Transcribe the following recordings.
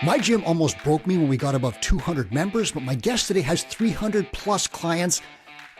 My gym almost broke me when we got above 200 members, but my guest today has 300 plus clients.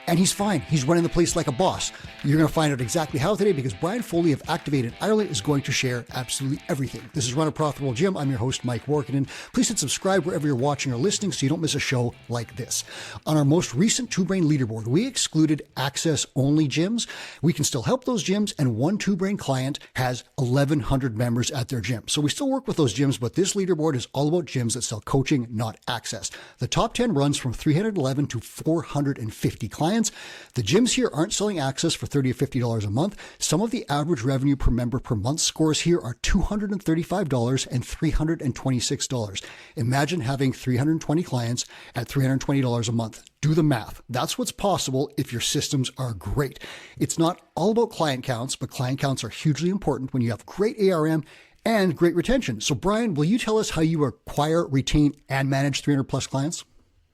And he's fine. He's running the place like a boss. You're going to find out exactly how today because Brian Foley of Activated Ireland is going to share absolutely everything. This is Run a Profitable Gym. I'm your host, Mike Warkentin. Please hit subscribe wherever you're watching or listening so you don't miss a show like this. On our most recent Two Brain leaderboard, we excluded access-only gyms. We can still help those gyms, and one Two Brain client has 1,100 members at their gym. So we still work with those gyms, but this leaderboard is all about gyms that sell coaching, not access. The top 10 runs from 311 to 450 clients. The gyms here aren't selling access for $30 or $50 a month. Some of the average revenue per member per month scores here are $235 and $326. Imagine having 320 clients at $320 a month. Do the math. That's what's possible if your systems are great. It's not all about client counts, but client counts are hugely important when you have great ARM and great retention. So Brian, will you tell us how you acquire, retain, and manage 300 plus clients?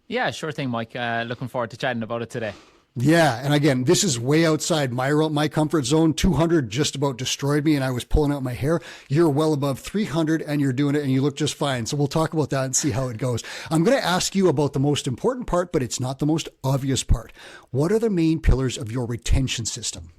Yeah, sure thing, Mike. Looking forward to chatting about it today. Yeah. And again, this is way outside my comfort zone. 200 just about destroyed me and I was pulling out my hair. You're well above 300 and you're doing it and you look just fine. So we'll talk about that and see how it goes. I'm going to ask you about the most important part, but it's not the most obvious part. What are the main pillars of your retention system?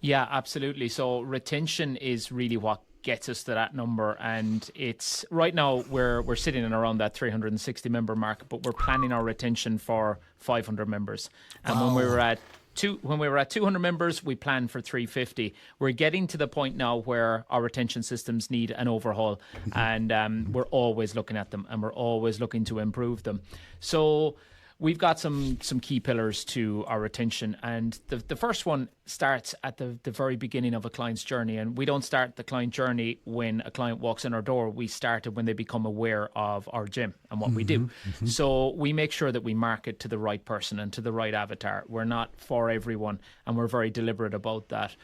Yeah, absolutely. So retention is really what gets us to that number, and it's right now we're sitting in around that 360 member mark, but we're planning our retention for 500 members. And when we were at 200 members, we planned for 350. We're getting to the point now where our retention systems need an overhaul, and we're always looking at them, and we're always looking to improve them. So we've got some key pillars to our retention, and the first one starts at the very beginning of a client's journey. And we don't start the client journey when a client walks in our door. We start it when they become aware of our gym and what we do. So we make sure that we market to the right person and to the right avatar. We're not for everyone, and we're very deliberate about that.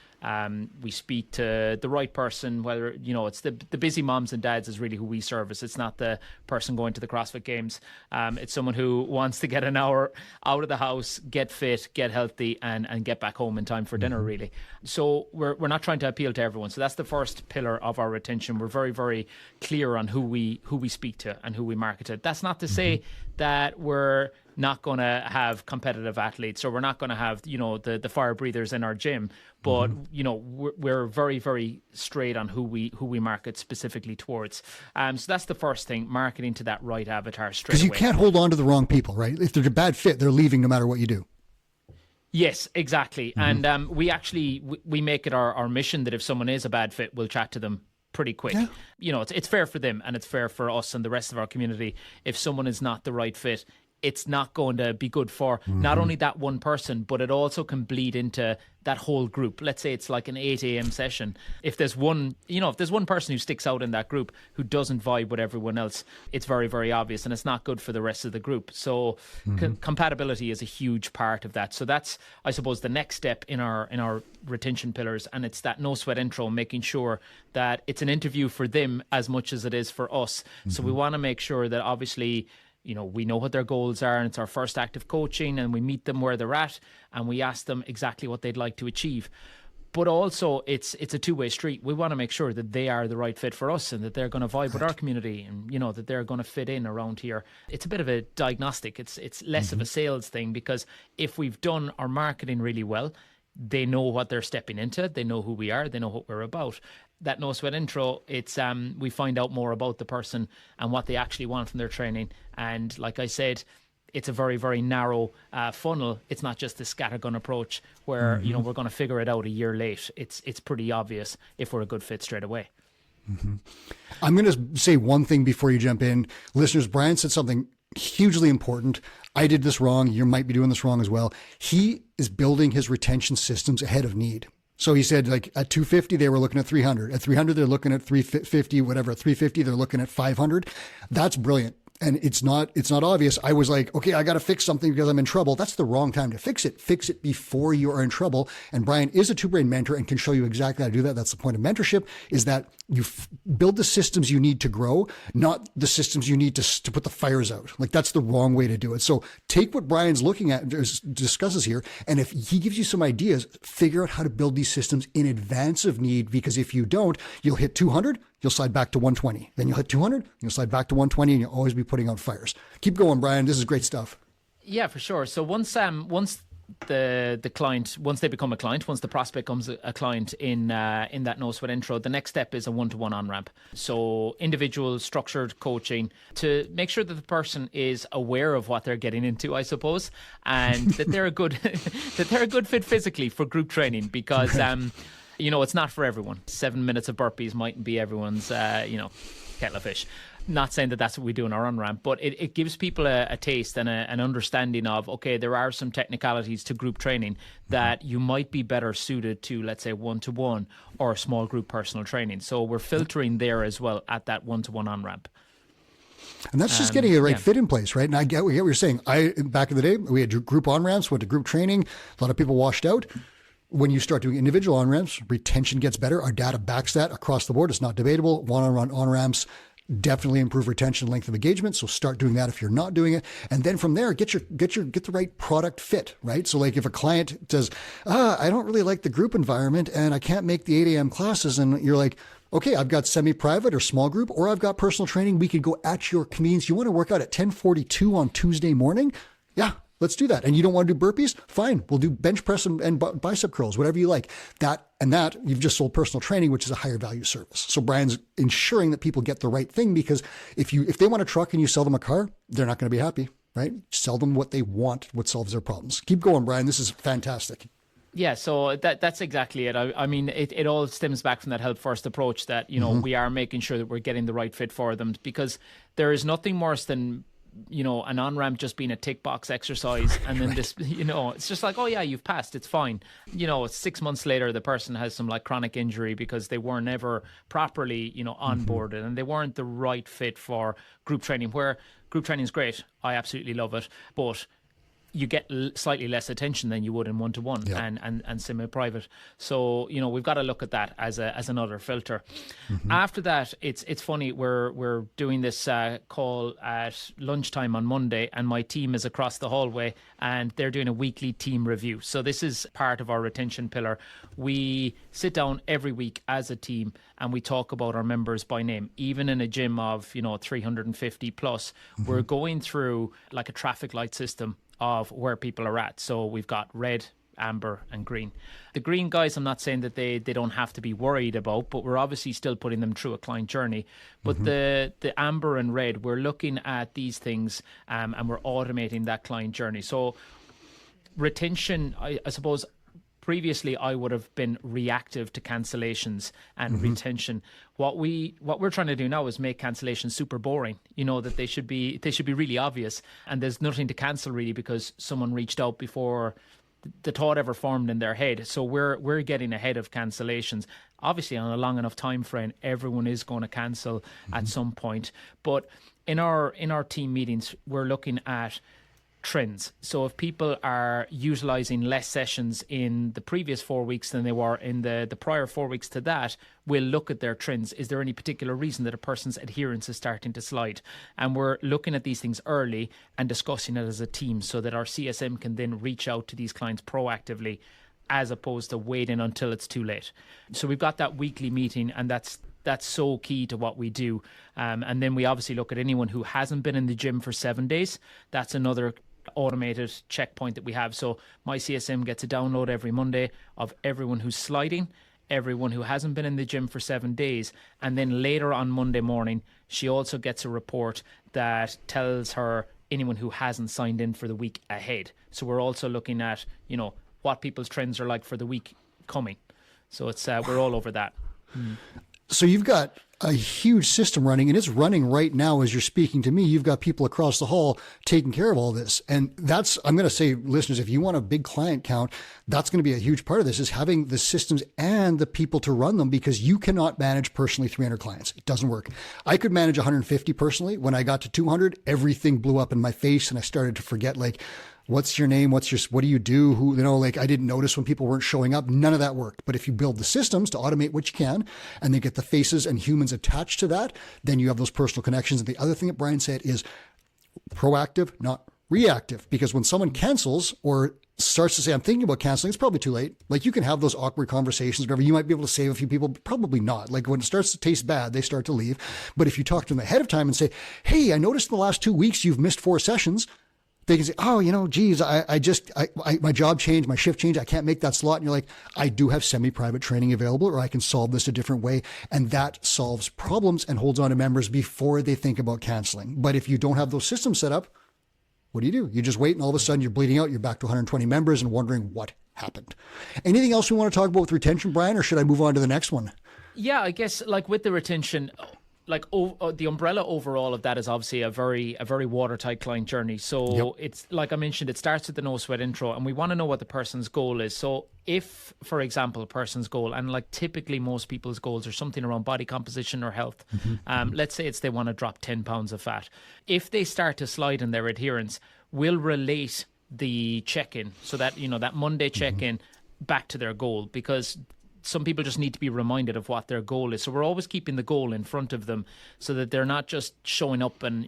We speak to the right person, whether, it's the busy moms and dads is really who we service. It's not the person going to the CrossFit Games. It's someone who wants to get an hour out of the house, get fit, get healthy, and get back home in time for dinner, really. So we're not trying to appeal to everyone. So that's the first pillar of our retention. We're very, very clear on who we speak to and who we market to. That's not to say that we're not going to have competitive athletes, or we're not going to have, the fire breathers in our gym. But, we're very, very straight on who we market specifically towards. So that's the first thing, marketing to that right avatar straight away. Because you can't hold on to the wrong people, right? If they're a bad fit, they're leaving no matter what you do. Yes, exactly. And we make it our mission that if someone is a bad fit, we'll chat to them pretty quick. Yeah. It's fair for them, and it's fair for us and the rest of our community. If someone is not the right fit, it's not going to be good for not only that one person, but it also can bleed into that whole group. Let's say it's like an 8 a.m. session. If there's one person who sticks out in that group who doesn't vibe with everyone else, it's very, very obvious, and it's not good for the rest of the group. So compatibility is a huge part of that. So that's, I suppose, the next step in our retention pillars, and it's that no sweat intro, making sure that it's an interview for them as much as it is for us. So we want to make sure that obviously, we know what their goals are, and it's our first active coaching, and we meet them where they're at, and we ask them exactly what they'd like to achieve. But also, it's a two-way street. We want to make sure that they are the right fit for us, and that they're going to vibe with our community, and that they're going to fit in around here. It's a bit of a diagnostic. It's less of a sales thing, because if we've done our marketing really well, they know what they're stepping into. They know who we are. They know what we're about. That no sweat intro, it's we find out more about the person and what they actually want from their training. And like I said, it's a very, very narrow funnel. It's not just the scattergun approach where we're going to figure it out a year late. It's pretty obvious if we're a good fit straight away. I'm going to say one thing before you jump in. Listeners, Brian said something hugely important. I did this wrong. You might be doing this wrong as well. He is building his retention systems ahead of need. So he said, like, at 250, they were looking at 300. At 300, they're looking at 350, whatever. At 350, they're looking at 500. That's brilliant. And it's not obvious. I was like, okay, I got to fix something because I'm in trouble. That's the wrong time to fix it. Fix it before you are in trouble. And Brian is a two-brain mentor and can show you exactly how to do that. That's the point of mentorship, is that you build the systems you need to grow, not the systems you need to put the fires out. Like, that's the wrong way to do it. So take what Brian's looking at, discusses here. And if he gives you some ideas, figure out how to build these systems in advance of need, because if you don't, you'll hit 200, you'll slide back to 120. Then you'll hit 200, you'll slide back to 120, and you'll always be putting out fires. Keep going, Brian. This is great stuff. Yeah, for sure. So once the client, once they become a client, once the prospect becomes a client in that no sweat intro, the next step is a one-to-one on-ramp. So individual structured coaching to make sure that the person is aware of what they're getting into, I suppose, and that they're a good fit physically for group training, because it's not for everyone. 7 minutes of burpees mightn't be everyone's kettle of fish. Not saying that that's what we do in our on-ramp, but it gives people a taste and an understanding of, okay, there are some technicalities to group training that you might be better suited to, let's say, one-to-one or small group personal training. So we're filtering there as well at that one-to-one on-ramp. And that's just getting the right fit in place, right? And I get what you're saying. Back in the day, we had group on-ramps, went to group training. A lot of people washed out. When you start doing individual on-ramps, retention gets better. Our data backs that across the board. It's not debatable. One-on-one on-ramps definitely improve retention, length of engagement. So start doing that if you're not doing it. And then from there, get the right product fit, right? So like if a client says, I don't really like the group environment and I can't make the 8 a.m. classes. And you're like, okay, I've got semi-private or small group, or I've got personal training. We could go at your convenience. You want to work out at 10:42 on Tuesday morning? Yeah, let's do that. And you don't want to do burpees? Fine. We'll do bench press and bicep curls, whatever you like. That you've just sold personal training, which is a higher value service. So Brian's ensuring that people get the right thing, because if they want a truck and you sell them a car, they're not going to be happy, right? Sell them what they want, what solves their problems. Keep going, Brian. This is fantastic. Yeah, so that's exactly it. I mean, it all stems back from that help first approach that, we are making sure that we're getting the right fit for them, because there is nothing worse than an on-ramp just being a tick box exercise, and then this, it's just like, oh yeah, you've passed, it's fine. 6 months later, the person has some like chronic injury because they weren't ever properly, onboarded, and they weren't the right fit for group training, where group training is great. I absolutely love it, but you get slightly less attention than you would in one-to-one and semi-private. So, we've got to look at that as another filter. Mm-hmm. After that, it's funny, we're doing this call at lunchtime on Monday, and my team is across the hallway and they're doing a weekly team review. So this is part of our retention pillar. We sit down every week as a team and we talk about our members by name. Even in a gym of, 350 plus, we're going through like a traffic light system of where people are at. So we've got red, amber and green. The green guys, I'm not saying that they don't have to be worried about, but we're obviously still putting them through a client journey. But the amber and red, we're looking at these things and we're automating that client journey. So retention, I suppose, previously I would have been reactive to cancellations and retention. What we're trying to do now is make cancellations super boring. That they should be really obvious, and there's nothing to cancel really because someone reached out before the thought ever formed in their head. So we're getting ahead of cancellations. Obviously, on a long enough time frame, everyone is going to cancel at some point. But in our team meetings, we're looking at trends. So if people are utilizing less sessions in the previous 4 weeks than they were in the prior 4 weeks to that, we'll look at their trends. Is there any particular reason that a person's adherence is starting to slide? And we're looking at these things early and discussing it as a team so that our CSM can then reach out to these clients proactively as opposed to waiting until it's too late. So we've got that weekly meeting, and that's so key to what we do. And then we obviously look at anyone who hasn't been in the gym for 7 days. That's another automated checkpoint that we have. So my CSM gets a download every Monday of everyone who's sliding, everyone who hasn't been in the gym for 7 days. And then later on Monday morning, she also gets a report that tells her anyone who hasn't signed in for the week ahead. So we're also looking at, what people's trends are like for the week coming. So it's we're all over that. So you've got a huge system running, and it's running right now as you're speaking to me. You've got people across the hall taking care of all this. And I'm going to say, listeners, if you want a big client count, that's going to be a huge part of this, is having the systems and the people to run them, because you cannot manage personally 300 clients. It doesn't work. I could manage 150 personally. When I got to 200, everything blew up in my face and I started to forget, like, what's your name? What do you do? I didn't notice when people weren't showing up. None of that worked. But if you build the systems to automate what you can, and they get the faces and humans attached to that, then you have those personal connections. And the other thing that Brian said is proactive, not reactive, because when someone cancels or starts to say, I'm thinking about canceling, it's probably too late. Like you can have those awkward conversations, whatever. You might be able to save a few people, but probably not. Like when it starts to taste bad, they start to leave. But if you talk to them ahead of time and say, hey, I noticed in the last 2 weeks, you've missed 4 sessions. They can say, oh, geez, my job changed, my shift changed. I can't make that slot. And you're like, I do have semi-private training available, or I can solve this a different way. And that solves problems and holds on to members before they think about canceling. But if you don't have those systems set up, what do? You just wait, and all of a sudden you're bleeding out. You're back to 120 members and wondering what happened. Anything else we want to talk about with retention, Brian, or should I move on to the next one? Yeah, I guess like with the retention, like the umbrella overall of that is obviously a very watertight client journey. So It's like I mentioned, it starts with the no sweat intro, and we want to know what the person's goal is. So if, for example, a person's goal, and like typically most people's goals are something around body composition or health. Let's say it's they want to drop 10 pounds of fat. If they start to slide in their adherence, we'll relate the check-in, so that that Monday check-in back to their goal, because some people just need to be reminded of what their goal is. So we're always keeping the goal in front of them so that they're not just showing up and,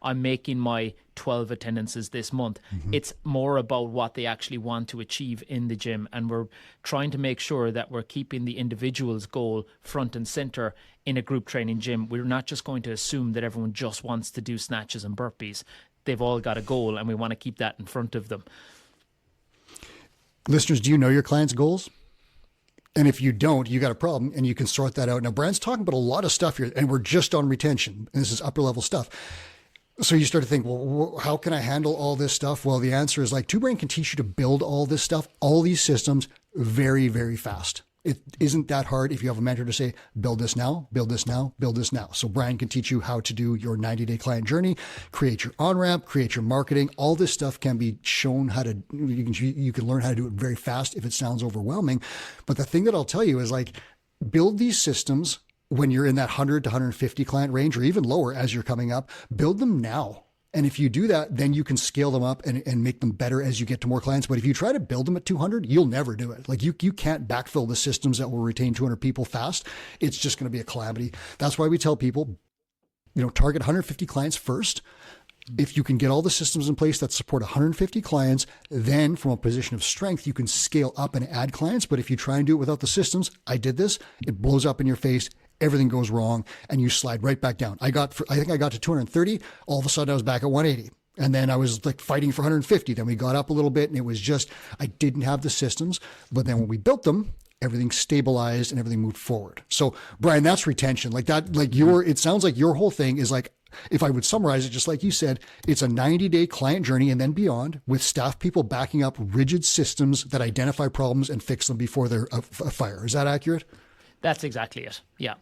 I'm making my 12 attendances this month. It's more about what they actually want to achieve in the gym. And we're trying to make sure that we're keeping the individual's goal front and center in a group training gym. We're not just going to assume that everyone just wants to do snatches and burpees. They've all got a goal, and we want to keep that in front of them. Listeners, do you know your clients' goals? And if you don't, you got a problem, and you can sort that out. Now, Brian's talking about a lot of stuff here, and we're just on retention, and this is upper level stuff. So you start to think, well, how can I handle all this stuff? Well, the answer is like 2Brain can teach you to build all this stuff, all these systems very, very fast. It isn't that hard if you have a mentor to say, build this now, build this now, build this now. So Brian can teach you how to do your 90-day client journey, create your on-ramp, create your marketing. All this stuff can be shown how to, you can learn how to do it very fast if it sounds overwhelming. But the thing that I'll tell you is like, build these systems when you're in that 100 to 150 client range, or even lower as you're coming up. Build them now. And if you do that, then you can scale them up and make them better as you get to more clients. But if you try to build them at 200, you'll never do it. Like you can't backfill the systems that will retain 200 people fast. It's just going to be a calamity. That's why we tell people, target 150 clients first. If you can get all the systems in place that support 150 clients, then from a position of strength, you can scale up and add clients. But if you try and do it without the systems, I did this, it blows up in your face. Everything goes wrong and you slide right back down. I think I got to 230. All of a sudden I was back at 180. And then I was like fighting for 150. Then we got up a little bit, and it was just, I didn't have the systems. But then when we built them, everything stabilized and everything moved forward. So Brian, that's retention. Like that, it sounds like your whole thing is like, if I would summarize it, just like you said, it's a 90-day client journey and then beyond, with staff people backing up rigid systems that identify problems and fix them before they're a fire. Is that accurate? That's exactly it. Yeah.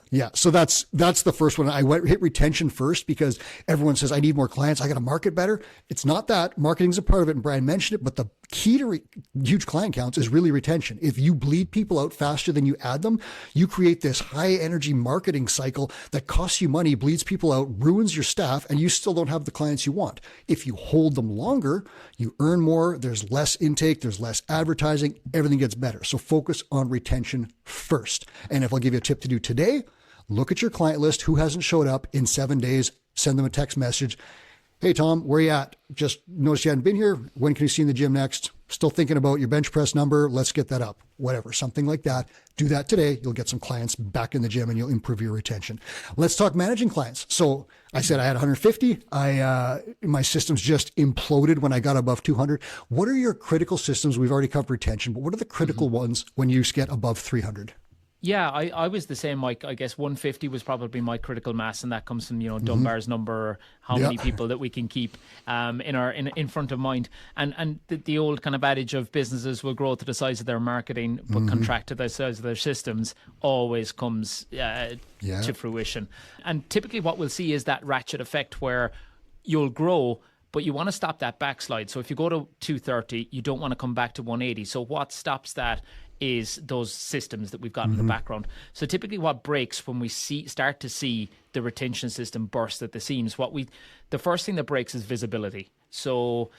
Yeah. So that's the first one. I hit retention first because everyone says, I need more clients. I got to market better. It's not that. Marketing's a part of it, and Brian mentioned it, but the key to huge client counts is really retention. If you bleed people out faster than you add them, you create this high energy marketing cycle that costs you money, bleeds people out, ruins your staff, and you still don't have the clients you want. If you hold them longer, you earn more. There's less intake. There's less advertising. Everything gets better. So focus on retention first. And if I'll give you a tip to do today, look at your client list. Who hasn't showed up in 7 days? Send them a text message. Hey, Tom, where you at? Just noticed you hadn't been here. When can you see in the gym next? Still thinking about your bench press number. Let's get that up. Whatever, something like that. Do that today. You'll get some clients back in the gym and you'll improve your retention. Let's talk managing clients. So I said I had 150. My systems just imploded when I got above 200. What are your critical systems? We've already covered retention, but what are the critical ones when you get above 300? Yeah, I was the same, Mike. I guess 150 was probably my critical mass, and that comes from Dunbar's number, how many people that we can keep in front of mind, and the old kind of adage of businesses will grow to the size of their marketing, but contract to the size of their systems always comes to fruition. And typically, what we'll see is that ratchet effect where you'll grow, but you want to stop that backslide. So if you go to 230, you don't want to come back to 180. So what stops that is those systems that we've got in the background. So typically what breaks when we start to see the retention system burst at the seams, the first thing that breaks is visibility. So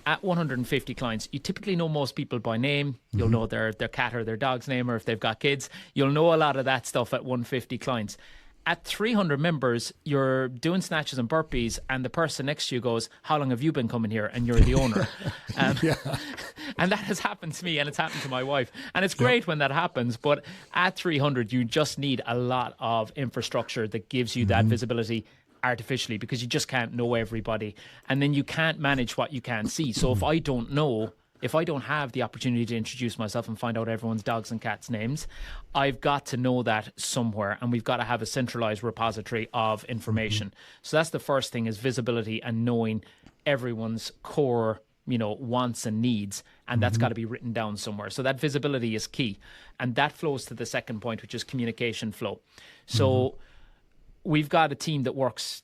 at 150 clients, you typically know most people by name. You'll know their cat or their dog's name, or if they've got kids, you'll know a lot of that stuff at 150 clients. at 300 members, you're doing snatches and burpees, and the person next to you goes, "How long have you been coming here?" And you're the owner. And that has happened to me, and it's happened to my wife. And it's great when that happens, but at 300, you just need a lot of infrastructure that gives you that visibility artificially, because you just can't know everybody. And then you can't manage what you can't see. So if I don't have the opportunity to introduce myself and find out everyone's dogs and cats' names, I've got to know that somewhere, and we've got to have a centralized repository of information. So that's the first thing, is visibility and knowing everyone's core, wants and needs, and that's got to be written down somewhere. So that visibility is key, and that flows to the second point, which is communication flow. So we've got a team that works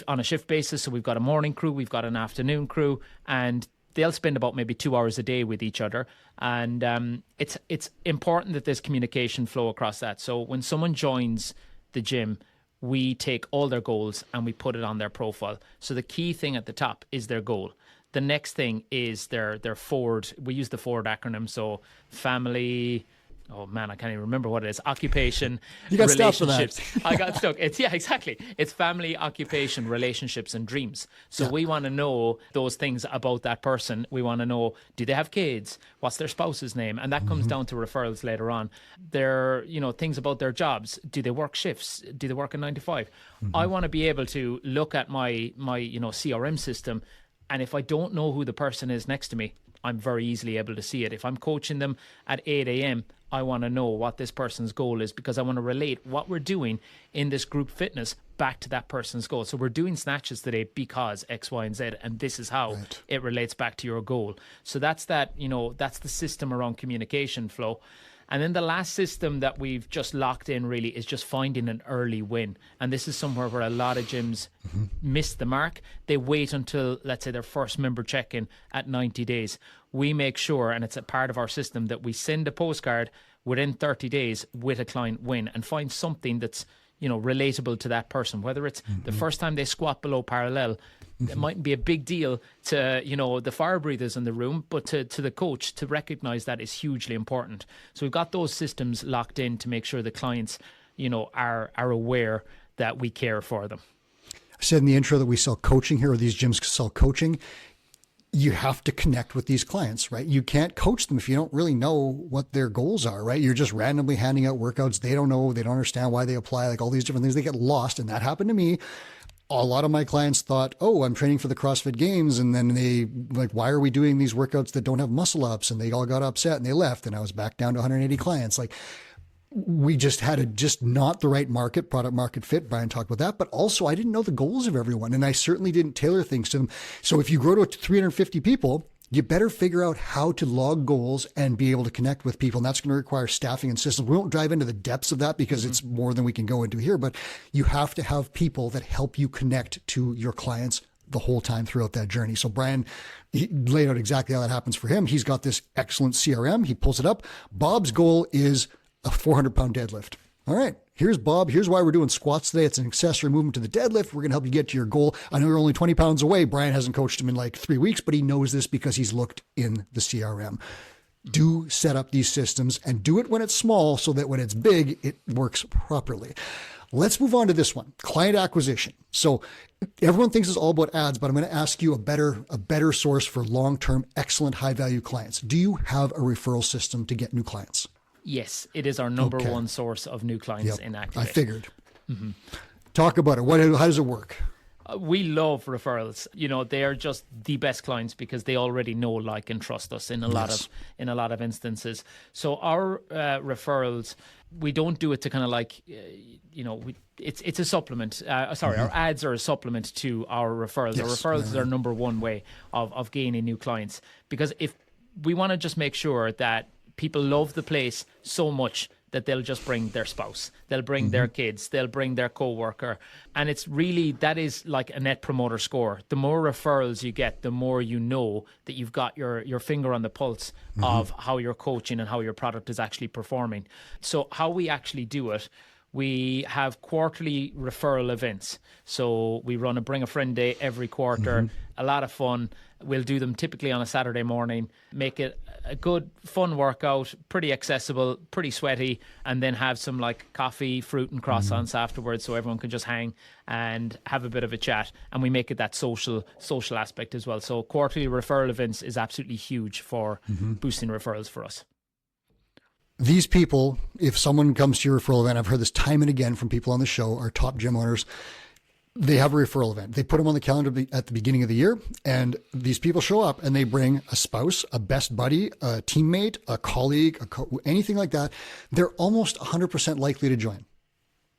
on a shift basis. So we've got a morning crew, we've got an afternoon crew, and they'll spend about maybe 2 hours a day with each other. And it's important that there's communication flow across that. So when someone joins the gym, we take all their goals and we put it on their profile. So the key thing at the top is their goal. The next thing is their Ford. We use the Ford acronym. So family... Oh man, I can't even remember what it is. Occupation, you got relationships. Stuck for that. I got stuck. Exactly. It's family, occupation, relationships, and dreams. So we want to know those things about that person. We want to know, do they have kids? What's their spouse's name? And that comes down to referrals later on. Their, things about their jobs. Do they work shifts? Do they work a 9 to 5? I want to be able to look at my CRM system, and if I don't know who the person is next to me, I'm very easily able to see it. If I'm coaching them at 8 a.m., I want to know what this person's goal is, because I want to relate what we're doing in this group fitness back to that person's goal. So we're doing snatches today because X, Y, and Z, and this is how it relates back to your goal. So that's that, that's the system around communication flow. And then the last system that we've just locked in really is just finding an early win. And this is somewhere where a lot of gyms miss the mark. They wait until, let's say, their first member check-in at 90 days. We make sure, and it's a part of our system, that we send a postcard within 30 days with a client win, and find something that's, relatable to that person. Whether it's the first time they squat below parallel, it mightn't be a big deal to, the fire breathers in the room, but to the coach, to recognize that is hugely important. So we've got those systems locked in to make sure the clients, are aware that we care for them. I said in the intro that we sell coaching here, or these gyms sell coaching. You have to connect with these clients, right? You can't coach them if you don't really know what their goals are, right? You're just randomly handing out workouts. They don't know. They don't understand why they apply, like all these different things. They get lost. And that happened to me. A lot of my clients thought, oh, I'm training for the CrossFit Games. And then they like, why are we doing these workouts that don't have muscle ups? And they all got upset and they left. And I was back down to 180 clients. Like, we just had just not the right product market fit. Brian talked about that, but also I didn't know the goals of everyone, and I certainly didn't tailor things to them. So if you grow to 350 people, you better figure out how to log goals and be able to connect with people. And that's going to require staffing and systems. We won't dive into the depths of that because it's more than we can go into here, but you have to have people that help you connect to your clients the whole time throughout that journey. So Brian, he laid out exactly how that happens for him. He's got this excellent CRM. He pulls it up. Bob's goal is a 400-pound deadlift. All right, here's Bob. Here's why we're doing squats today. It's an accessory movement to the deadlift. We're going to help you get to your goal. I know you're only 20 pounds away. Brian hasn't coached him in like 3 weeks, but he knows this because he's looked in the CRM. Do set up these systems and do it when it's small so that when it's big, it works properly. Let's move on to this one, client acquisition. So everyone thinks it's all about ads, but I'm going to ask you a better source for long-term, excellent, high-value clients. Do you have a referral system to get new clients? Yes, it is our number one source of new clients in Activate. I figured. Talk about it. How does it work? We love referrals. They are just the best clients because they already know, like, and trust us in a lot of instances. So our referrals, we don't do it to kind of like, it's a supplement. Our ads are a supplement to our referrals. Yes. Our referrals is our number one way of gaining new clients, because if we want to just make sure that people love the place so much that they'll just bring their spouse, they'll bring their kids, they'll bring their coworker. And it's really, that is like a net promoter score. The more referrals you get, the more you know that you've got your finger on the pulse of how you're coaching and how your product is actually performing. So how we actually do it, we have quarterly referral events. So we run a Bring a Friend Day every quarter, a lot of fun. We'll do them typically on a Saturday morning, make it a good, fun workout, pretty accessible, pretty sweaty, and then have some like coffee, fruit and croissants afterwards so everyone can just hang and have a bit of a chat. And we make it that social aspect as well. So quarterly referral events is absolutely huge for boosting referrals for us. These people, if someone comes to your referral event, I've heard this time and again from people on the show, our top gym owners, they have a referral event. They put them on the calendar at the beginning of the year, and these people show up and they bring a spouse, a best buddy, a teammate, a colleague, anything like that. They're almost 100% likely to join.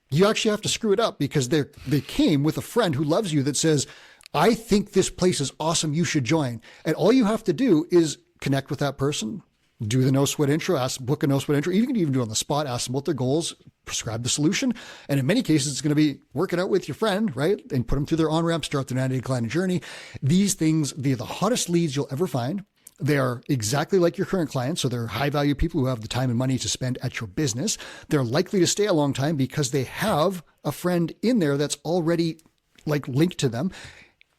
You actually have to screw it up because they came with a friend who loves you that says, I think this place is awesome. You should join. And all you have to do is connect with that person, do the no sweat intro, book a no sweat intro. You can even do it on the spot, ask them what their goals, prescribe the solution. And in many cases, it's going to be working out with your friend, right? And put them through their on-ramp, start their 90-day client journey. These things, they're the hottest leads you'll ever find. They are exactly like your current clients. So they're high value people who have the time and money to spend at your business. They're likely to stay a long time because they have a friend in there that's already like linked to them.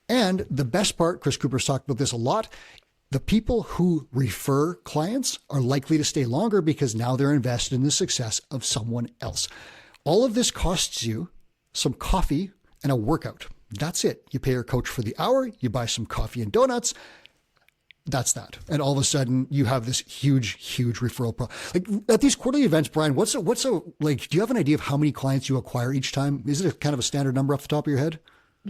And the best part, Chris Cooper's talked about this a lot, the people who refer clients are likely to stay longer because now they're invested in the success of someone else. All of this costs you some coffee and a workout. That's it. You pay your coach for the hour, you buy some coffee and donuts. That's that. And all of a sudden you have this huge referral like at these quarterly events, Brian, what's a like, do you have an idea of how many clients you acquire each time? Is it a kind of a standard number off the top of your head?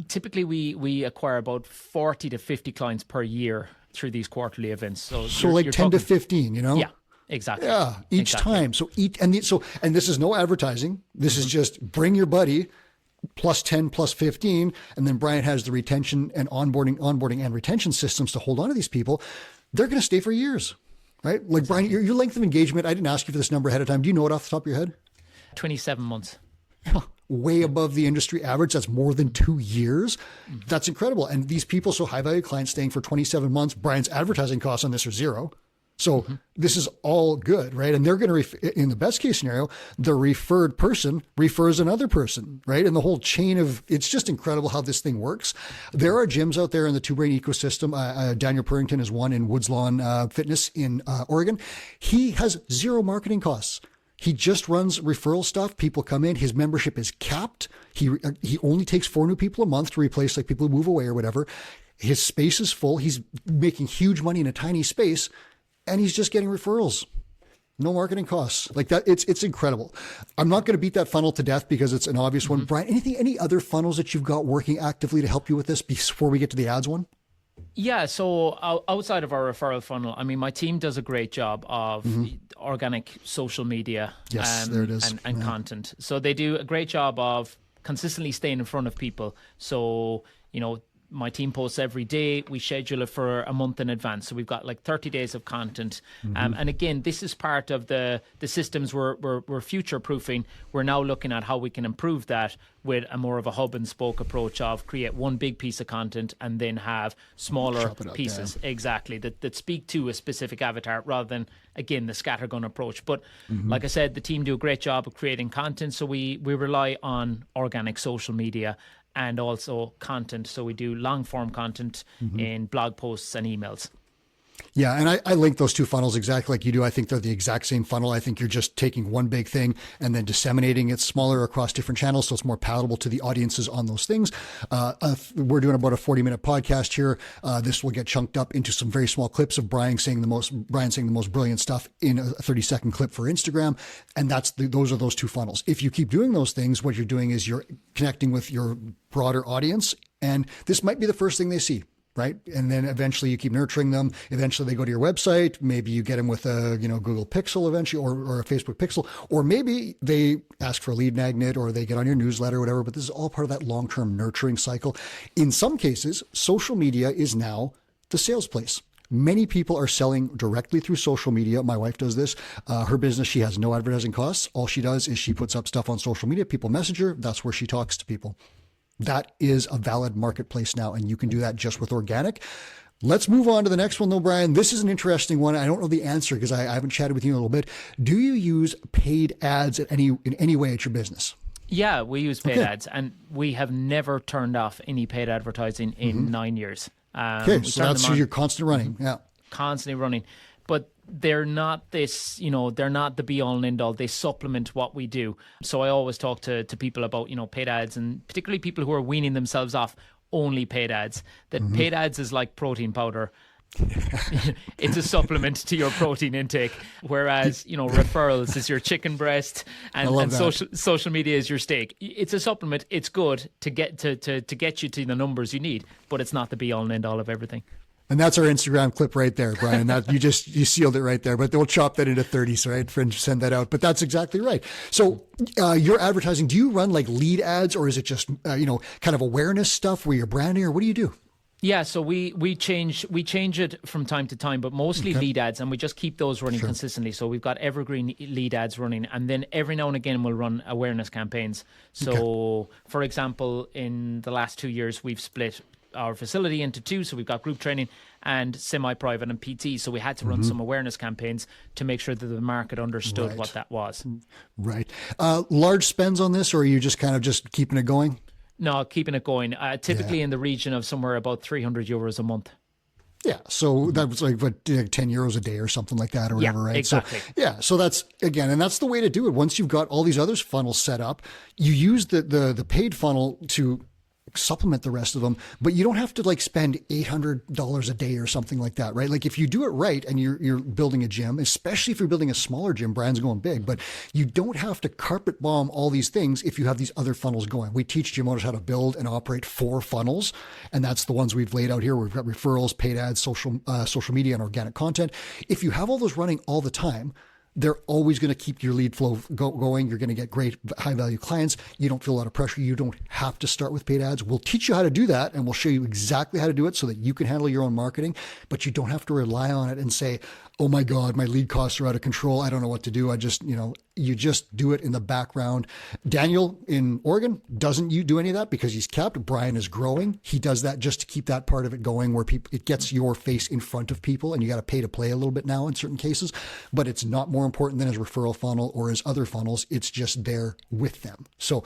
Typically we acquire about 40 to 50 clients per year through these quarterly events. So like 10 to 15, you know? Yeah, exactly. Yeah, each time. So and this is no advertising. This is just bring your buddy plus 10, plus 15. And then Brian has the retention and onboarding and retention systems to hold on to these people. They're going to stay for years, right? Like Brian, your length of engagement, I didn't ask you for this number ahead of time. Do you know it off the top of your head? 27 months. Way above the industry average. That's more than 2 years. That's incredible. And these people, so high value clients staying for 27 months, Brian's advertising costs on this are zero. So this is all good, right? And they're going to, in the best case scenario, the referred person refers another person, right? And the whole chain of, it's just incredible how this thing works. There are gyms out there in the Two Brain ecosystem. Daniel Purrington is one in Woodlawn Fitness in Oregon. He has zero marketing costs. He just runs referral stuff. People come in. His membership is capped. He only takes 4 new people a month to replace like people who move away or whatever. His space is full. He's making huge money in a tiny space, and he's just getting referrals. No marketing costs like that. It's incredible. I'm not going to beat that funnel to death because it's an obvious one. Brian, any other funnels that you've got working actively to help you with this before we get to the ads one? Yeah, so outside of our referral funnel, I mean, my team does a great job of organic social media there it is. and content. So they do a great job of consistently staying in front of people. So, you know, my team posts every day. We schedule it for a month in advance. So we've got like 30 days of content. And again, this is part of the systems we're future proofing. We're now looking at how we can improve that with a more of a hub and spoke approach of create one big piece of content and then have smaller pieces exactly that speak to a specific avatar rather than, again, the scattergun approach. But like I said, the team do a great job of creating content. So we rely on organic social media and also content. So we do long form content in blog posts and emails. Yeah. And I link those two funnels exactly like you do. I think they're the exact same funnel. I think you're just taking one big thing and then disseminating it smaller across different channels. So it's more palatable to the audiences on those things. We're doing about a 40-minute podcast here. This will get chunked up into some very small clips of Brian saying the most brilliant stuff in a 30-second clip for Instagram. And those are those two funnels. If you keep doing those things, what you're doing is you're connecting with your broader audience. And this might be the first thing they see. Right. And then eventually you keep nurturing them. Eventually they go to your website. Maybe you get them with a, Google Pixel eventually or a Facebook Pixel, or maybe they ask for a lead magnet or they get on your newsletter or whatever. But this is all part of that long-term nurturing cycle. In some cases, social media is now the sales place. Many people are selling directly through social media. My wife does this. Her business, she has no advertising costs. All she does is she puts up stuff on social media. People message her. That's where she talks to people. That is a valid marketplace now, and you can do that just with organic. Let's move on to the next one, though, Brian. This is an interesting one. I don't know the answer because I haven't chatted with you in a little bit. Do you use paid ads in any way at your business? Yeah, we use paid ads, and we have never turned off any paid advertising in 9 years. Okay, so that's you're constantly running. Yeah, constantly running. But they're not this, they're not the be all and end all. They supplement what we do. So I always talk to people about, paid ads, and particularly people who are weaning themselves off only paid ads. That paid ads is like protein powder. It's a supplement to your protein intake, whereas referrals is your chicken breast, and social media is your steak. It's a supplement. It's good to get you to the numbers you need, but it's not the be all and end all of everything. And that's our Instagram clip right there, Brian. That you sealed it right there, but we'll chop that into 30s, right? Friend, send that out. But that's exactly right. So your advertising, do you run like lead ads, or is it just kind of awareness stuff where you're branding, or what do you do? Yeah, so we change it from time to time, but mostly lead ads, and we just keep those running consistently. So we've got evergreen lead ads running, and then every now and again we'll run awareness campaigns. So, for example, in the last 2 years, we've split our facility into two. So we've got group training and semi-private and PT. So we had to run some awareness campaigns to make sure that the market understood what that was. Right. Large spends on this, or are you just kind of just keeping it going? No, keeping it going. Typically in the region of somewhere about €300 a month. Yeah, so that was like 10 euros a day or something like that, or whatever, right? Exactly. So, so that's and that's the way to do it. Once you've got all these other funnels set up, you use the paid funnel to supplement the rest of them, but you don't have to like spend $800 a day or something like that, right? Like if you do it right and you're building a gym, especially if you're building a smaller gym, Brian's going big, but you don't have to carpet bomb all these things if you have these other funnels going. We teach gym owners how to build and operate 4 funnels, and that's the ones we've laid out here. We've got referrals, paid ads, social media, and organic content. If you have all those running all the time, they're always going to keep your lead flow going. You're going to get great high value clients. You don't feel a lot of pressure. You don't have to start with paid ads. We'll teach you how to do that, and we'll show you exactly how to do it so that you can handle your own marketing, but you don't have to rely on it and say, oh my God, my lead costs are out of control. I don't know what to do. I just, you just do it in the background. Daniel in Oregon doesn't do any of that because he's capped. Brian is growing. He does that just to keep that part of it going where it gets your face in front of people, and you got to pay to play a little bit now in certain cases, but it's not more important than his referral funnel or his other funnels. It's just there with them. So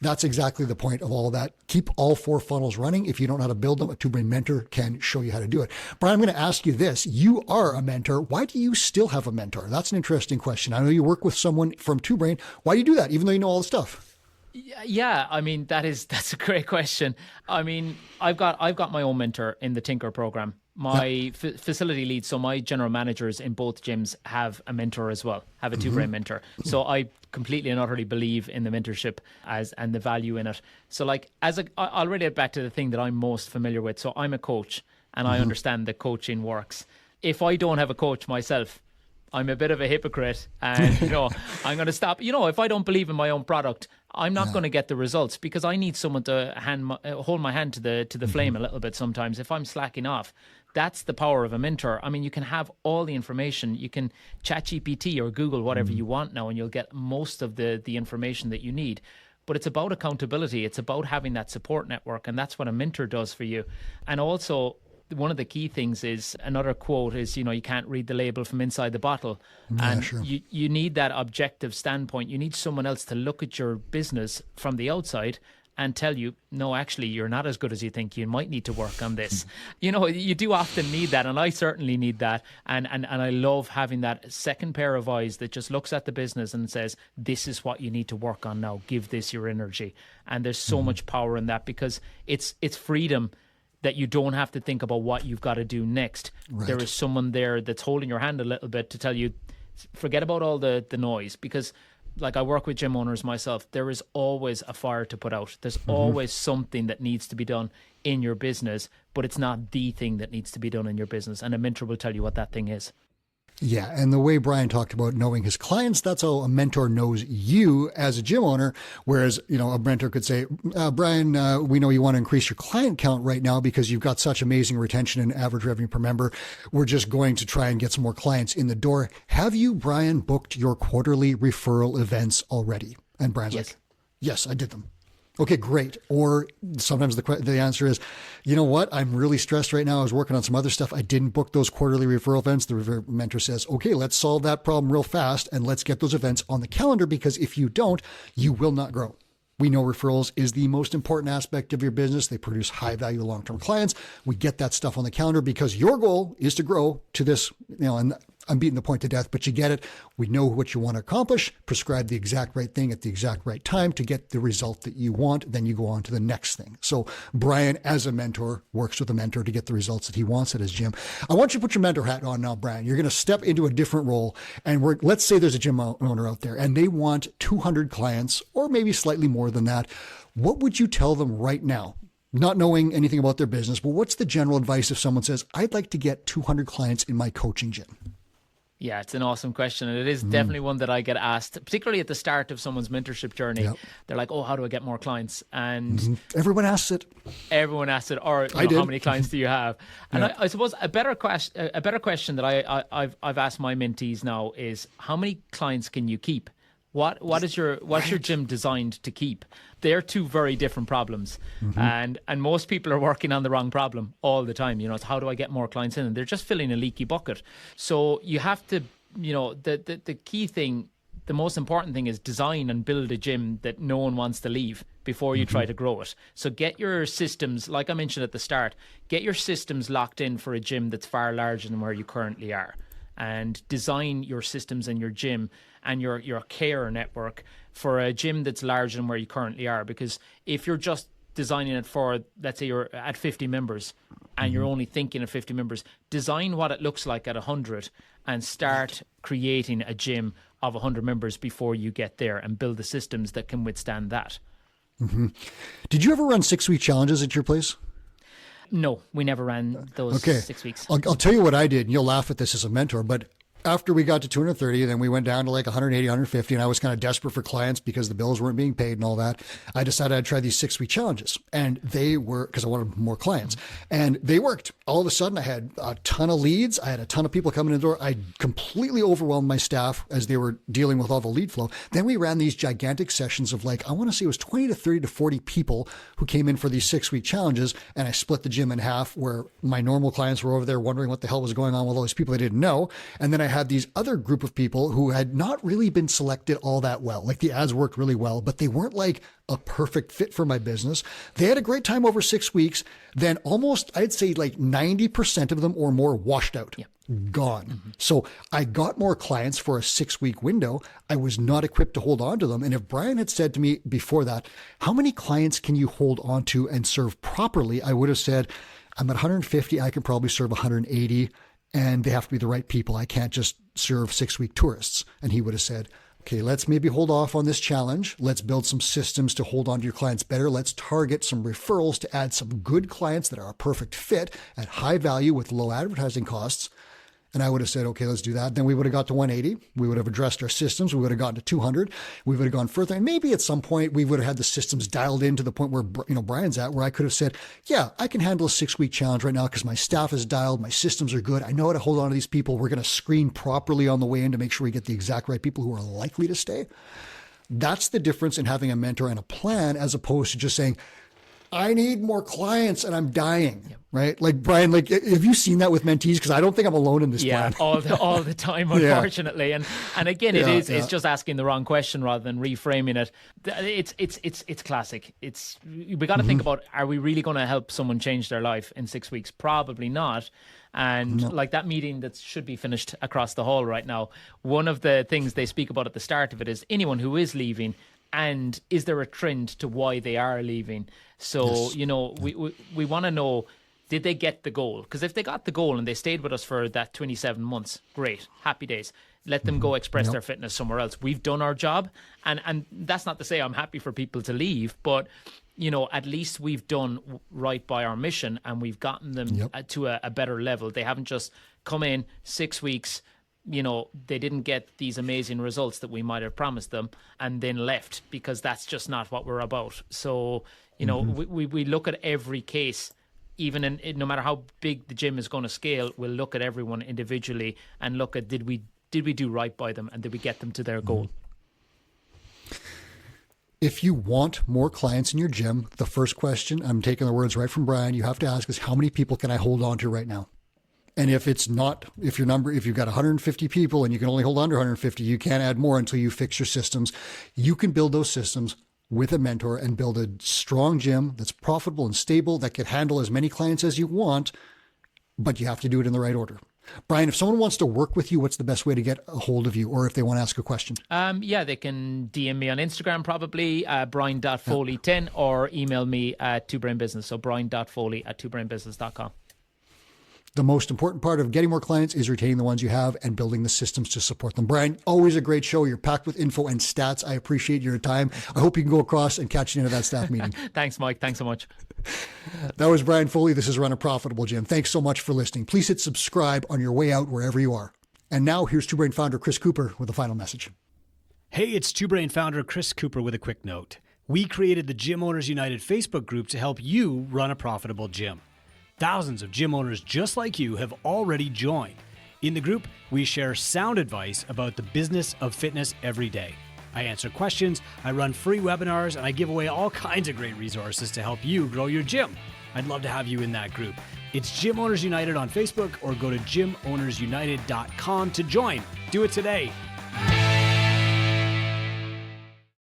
that's exactly the point of all of that. Keep all 4 funnels running. If you don't know how to build them, a two-brain mentor can show you how to do it. Brian, I'm going to ask you this. You are a mentor. Why do you still have a mentor? That's an interesting question. I know you work with someone from Two Brain. Why do you do that, even though you know all the stuff? Yeah, I mean, that's a great question. I mean, I've got my own mentor in the Tinker program. My facility lead, so my general managers in both gyms have a mentor as well, have a two-brain mentor. So I completely and utterly believe in the mentorship and the value in it. So like I'll relate back to the thing that I'm most familiar with. So I'm a coach, and I understand that coaching works. If I don't have a coach myself, I'm a bit of a hypocrite, and I'm going to stop. If I don't believe in my own product, I'm not going to get the results, because I need someone to hold my hand to the flame a little bit sometimes. If I'm slacking off, that's the power of a mentor. I mean, you can have all the information. You can chat GPT or Google whatever you want now, and you'll get most of the information that you need. But it's about accountability. It's about having that support network, and that's what a mentor does for you. And also, one of the key things is, another quote is, you can't read the label from inside the bottle. And you need that objective standpoint. You need someone else to look at your business from the outside and tell you, no, actually, you're not as good as you think. You might need to work on this. You do often need that, and I certainly need that. And I love having that second pair of eyes that just looks at the business and says, this is what you need to work on now. Give this your energy. And there's so much power in that, because it's freedom that you don't have to think about what you've got to do next. Right. There is someone there that's holding your hand a little bit to tell you, forget about all the noise, because like I work with gym owners myself, there is always a fire to put out. There's always something that needs to be done in your business, but it's not the thing that needs to be done in your business. And a mentor will tell you what that thing is. Yeah. And the way Brian talked about knowing his clients, that's how a mentor knows you as a gym owner. Whereas, a mentor could say, Brian, we know you want to increase your client count right now because you've got such amazing retention and average revenue per member. We're just going to try and get some more clients in the door. Have you, Brian, booked your quarterly referral events already? And Brian's like, yes, I did them. Okay, great. Or sometimes the answer is, you know what? I'm really stressed right now. I was working on some other stuff. I didn't book those quarterly referral events. The mentor says, okay, let's solve that problem real fast and let's get those events on the calendar, because if you don't, you will not grow. We know referrals is the most important aspect of your business. They produce high value long-term clients. We get that stuff on the calendar because your goal is to grow to this, and I'm beating the point to death, but you get it. We know what you want to accomplish, prescribe the exact right thing at the exact right time to get the result that you want. Then you go on to the next thing. So Brian, as a mentor, works with a mentor to get the results that he wants at his gym. I want you to put your mentor hat on now, Brian. You're going to step into a different role. And let's say there's a gym owner out there and they want 200 clients or maybe slightly more than that. What would you tell them right now? Not knowing anything about their business, but what's the general advice if someone says, I'd like to get 200 clients in my coaching gym? Yeah, it's an awesome question. And it is definitely one that I get asked, particularly at the start of someone's mentorship journey. Yep. They're like, oh, how do I get more clients? And everyone asks it. Everyone asks it. Or how many clients do you have? And I suppose a better question that I've asked my mentees now is, how many clients can you keep? What's your gym designed to keep? They're two very different problems, and most people are working on the wrong problem all the time. It's how do I get more clients in, and they're just filling a leaky bucket. So you have to, the key thing, the most important thing is design and build a gym that no one wants to leave before you try to grow it. So get your systems, like I mentioned at the start, get your systems locked in for a gym that's far larger than where you currently are, and design your systems and your gym and your care network for a gym that's larger than where you currently are. Because if you're just designing it for, let's say you're at 50 members and you're only thinking of 50 members, design what it looks like at 100 and start creating a gym of 100 members before you get there, and build the systems that can withstand that. Did you ever run 6-week challenges at your place? No, we never ran those 6 weeks. I'll tell you what I did, and you'll laugh at this as a mentor, but after we got to 230, then we went down to like 180, 150, and I was kind of desperate for clients because the bills weren't being paid and all that. I decided I'd try these 6-week challenges, and they were, because I wanted more clients, and they worked. All of a sudden, I had a ton of leads. I had a ton of people coming in the door. I completely overwhelmed my staff as they were dealing with all the lead flow. Then we ran these gigantic sessions of like, I want to say it was 20 to 30 to 40 people who came in for these 6-week challenges, and I split the gym in half, where my normal clients were over there wondering what the hell was going on with all these people they didn't know. And then I had these other group of people who had not really been selected all that well. Like the ads worked really well, but they weren't like a perfect fit for my business. They had a great time over 6 weeks. Then almost, I'd say like 90% of them or more washed out, gone. So I got more clients for a 6-week window. I was not equipped to hold on to them. And if Brian had said to me before that, how many clients can you hold on to and serve properly? I would have said, I'm at 150. I can probably serve 180. And they have to be the right people. I can't just serve 6-week tourists. And he would have said, okay, let's maybe hold off on this challenge. Let's build some systems to hold on to your clients better. Let's target some referrals to add some good clients that are a perfect fit at high value with low advertising costs. And I would have said, okay, let's do that. Then we would have got to 180. We would have addressed our systems. We would have gotten to 200. We would have gone further. And maybe at some point we would have had the systems dialed in to the point where, Brian's at, where I could have said, yeah, I can handle a 6-week challenge right now because my staff is dialed. My systems are good. I know how to hold on to these people. We're going to screen properly on the way in to make sure we get the exact right people who are likely to stay. That's the difference in having a mentor and a plan, as opposed to just saying, I need more clients and I'm dying, right? Like Brian, like, have you seen that with mentees? Because I don't think I'm alone in this plan. all the time, unfortunately. And again, it's just asking the wrong question rather than reframing it. It's classic. We got to think about, are we really going to help someone change their life in 6 weeks? Probably not. And like that meeting that should be finished across the hall right now, one of the things they speak about at the start of it is anyone who is leaving, and is there a trend to why they are leaving? So, we want to know, did they get the goal? Because if they got the goal and they stayed with us for that 27 months, great, happy days. Let them go express their fitness somewhere else. We've done our job. And that's not to say I'm happy for people to leave, but, at least we've done right by our mission and we've gotten them to a better level. They haven't just come in 6 weeks, they didn't get these amazing results that we might have promised them and then left, because that's just not what we're about. So, we look at every case, even in no matter how big the gym is going to scale, we'll look at everyone individually and look at, did we do right by them and did we get them to their goal? If you want more clients in your gym, the first question, I'm taking the words right from Brian, you have to ask is how many people can I hold on to right now? And if it's not, if you've got 150 people and you can only hold on to 150, you can't add more until you fix your systems. You can build those systems with a mentor and build a strong gym that's profitable and stable that can handle as many clients as you want, but you have to do it in the right order. Brian, if someone wants to work with you, what's the best way to get a hold of you, or if they want to ask a question? They can DM me on Instagram, probably, brian.foley10, or email me at twobrainbusiness. So brian.foley at twobrainbusiness.com. The most important part of getting more clients is retaining the ones you have and building the systems to support them. Brian, always a great show. You're packed with info and stats. I appreciate your time. I hope you can go across and catch you into that staff meeting. Thanks, Mike. Thanks so much. That was Brian Foley. This is Run a Profitable Gym. Thanks so much for listening. Please hit subscribe on your way out wherever you are. And now here's Two Brain founder Chris Cooper with a final message. Hey, it's Two Brain founder Chris Cooper with a quick note. We created the Gym Owners United Facebook group to help you run a profitable gym. Thousands of gym owners just like you have already joined. In the group, we share sound advice about the business of fitness every day. I answer questions, I run free webinars, and I give away all kinds of great resources to help you grow your gym. I'd love to have you in that group. It's Gym Owners United on Facebook, or go to gymownersunited.com to join. Do it today.